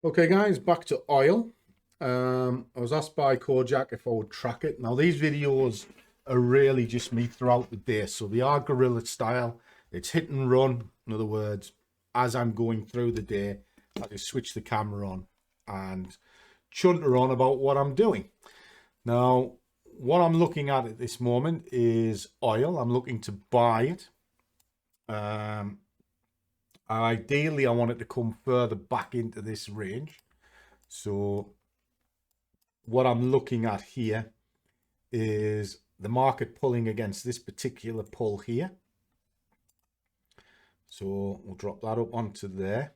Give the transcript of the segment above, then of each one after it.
Okay guys, back to oil. I was asked by Kojak if I would track it. Now these videos are really just me throughout the day, so they are guerrilla style. It's hit and run. In other words, as I'm going through the day, I just switch the camera on and chunter on about what I'm doing. Now, what I'm looking at this moment is oil. I'm looking to buy it. Ideally, I want it to come further back into this range. So what I'm looking at here is the market pulling against this particular pull here. So we'll drop that up onto there.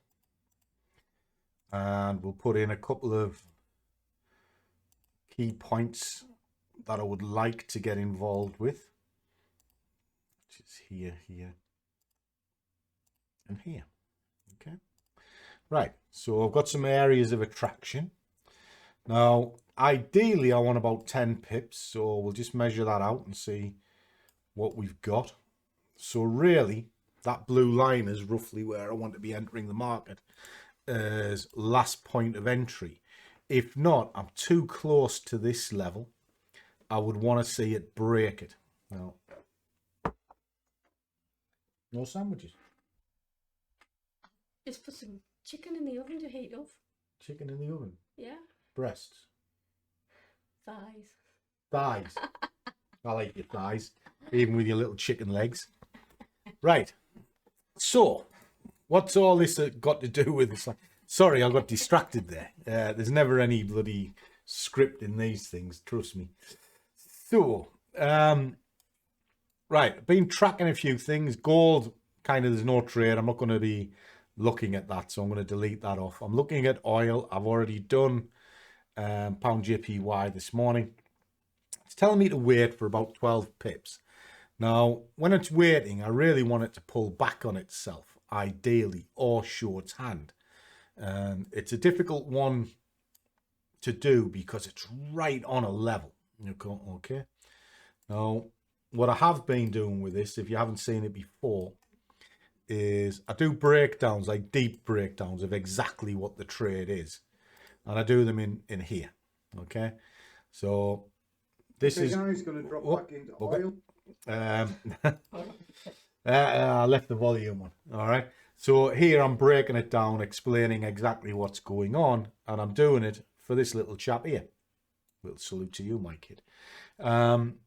And we'll put in a couple of key points that I would like to get involved with. Which is here, here, and here. Okay. Right. So I've got some areas of attraction. Now, ideally, I want about 10 pips. So we'll just measure that out and see what we've got. So really, that blue line is roughly where I want to be entering the market as last point of entry. If not, I'm too close to this level. I would want to see it break it. Now, no sandwiches. Just put some chicken in the oven to heat up. Chicken in the oven. Yeah. Breasts. Thighs. Thighs. I like your thighs, even with your little chicken legs. Right. So, what's all this got to do with this? Sorry, I got distracted there. There's never any bloody script in these things, trust me. So, right, I've been tracking a few things. Gold, kind of, there's no trade. I'm not going to be looking at that, so I'm going to delete that off. I'm looking at oil. I've already done pound JPY this morning. It's telling me to wait for about 12 pips. Now, when it's waiting, I really want it to pull back on itself, ideally, or show its hand. It's a difficult one to do because it's right on a level. Okay. Now, what I have been doing with this, if you haven't seen it before, is I do breakdowns, like deep breakdowns of exactly what the trade is. And I do them in here. Okay. So this is guys going to drop back into oil. I left the volume on. All right. So here I'm breaking it down, explaining exactly what's going on, and I'm doing it for this little chap here. Little salute to you, my kid. And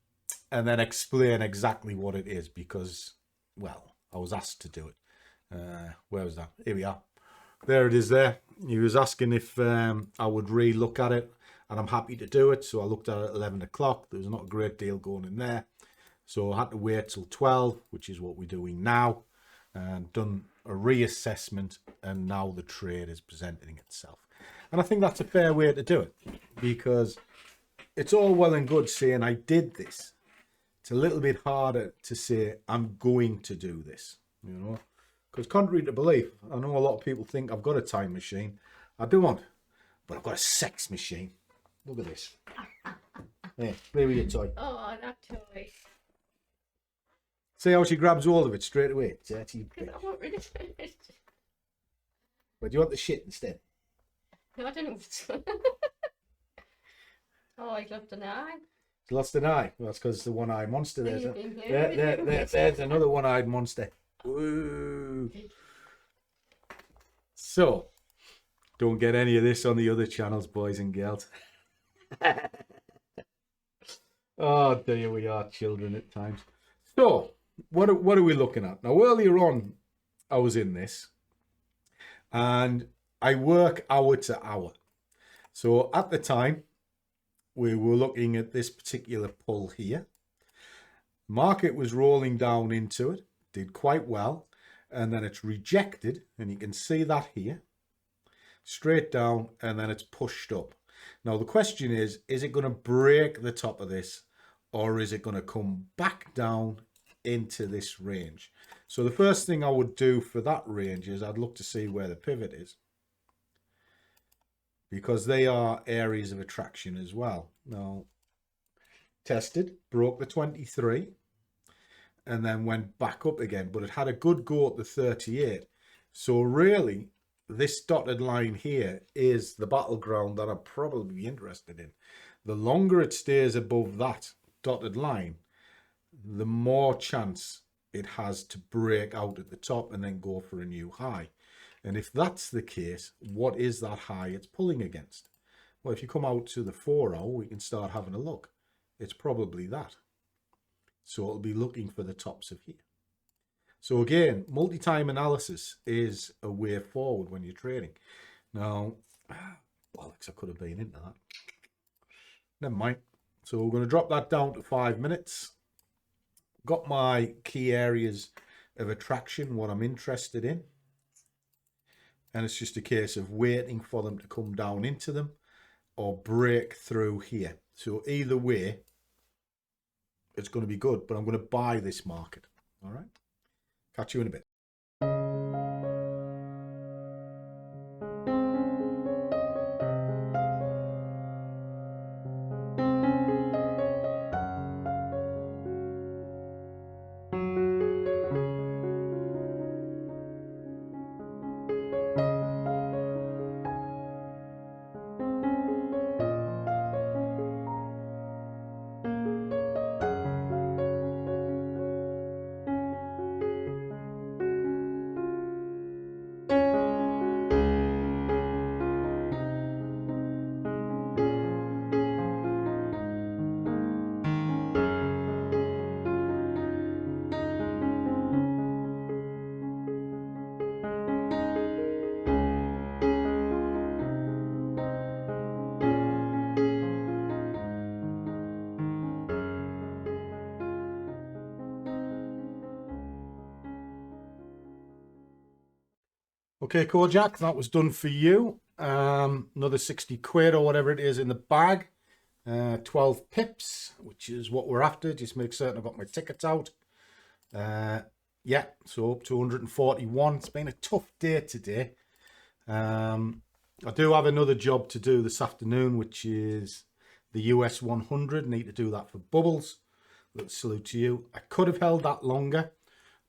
then explain exactly what it is because, well, I was asked to do it. Where was that? Here we are. There it is there. He was asking if I would re-look at it, and I'm happy to do it. So I looked at it at 11 o'clock. There was not a great deal going in there. So I had to wait till 12, which is what we're doing now, and done a reassessment, and now the trade is presenting itself. And I think that's a fair way to do it, because it's all well and good saying I did this. It's a little bit harder to say I'm going to do this, you know, because contrary to belief, I know a lot of people think I've got a time machine. I don't, but I've got a sex machine. Look at this. There, play with your toy. Oh, that toy. See how she grabs hold of it straight away. Dirty Because bitch. I want rid of it. But do you want the shit instead? No, I don't know. Oh, I dropped an eye. She lost an eye. Well, that's because it's the one-eyed monster. There's, You've been playing there's another one-eyed monster. Woo. So, don't get any of this on the other channels, boys and girls. Oh dear, we are children at times. So, what are we looking at? Now, earlier on, I was in this, and I work hour to hour. So, at the time, we were looking at this particular pull here. Market was rolling down into it, did quite well, and then it's rejected, and you can see that here, straight down, and then it's pushed up. Now, the question is it going to break the top of this, or is it going to come back down into this range? So the first thing I would do for that range is I'd look to see where the pivot is, because they are areas of attraction as well. Now, tested, broke the 23, and then went back up again, but it had a good go at the 38. So really, this dotted line here is the battleground that I'd probably be interested in. The longer it stays above that dotted line, the more chance it has to break out at the top and then go for a new high. And if that's the case, what is that high it's pulling against? Well, if you come out to the 4 hour, we can start having a look. It's probably that. So it'll be looking for the tops of here. So again, multi-time analysis is a way forward when you're trading. Now, bollocks, I could have been into that. Never mind. So we're going to drop that down to 5 minutes. Got my key areas of attraction, what I'm interested in. And it's just a case of waiting for them to come down into them or break through here. So either way, it's going to be good, but I'm going to buy this market. All right. Catch you in a bit. Okay, Kojak, that was done for you. Another 60 quid or whatever it is in the bag. 12 pips, which is what we're after. Just make certain I've got my tickets out. Yeah, so up to 141. It's been a tough day today. I do have another job to do this afternoon, which is the US 100. Need to do that for Bubbles. Little salute to you. I could have held that longer.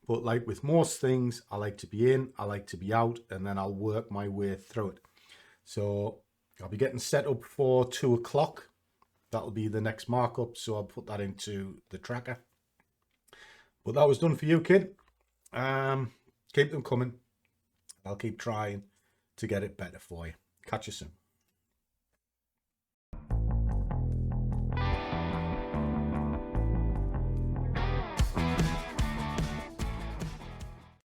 But like with most things, I like to be in, I like to be out, and then I'll work my way through it. So I'll be getting set up for 2 o'clock. That'll be the next markup, so I'll put that into the tracker. But that was done for you, kid. Keep them coming. I'll keep trying to get it better for you. Catch you soon.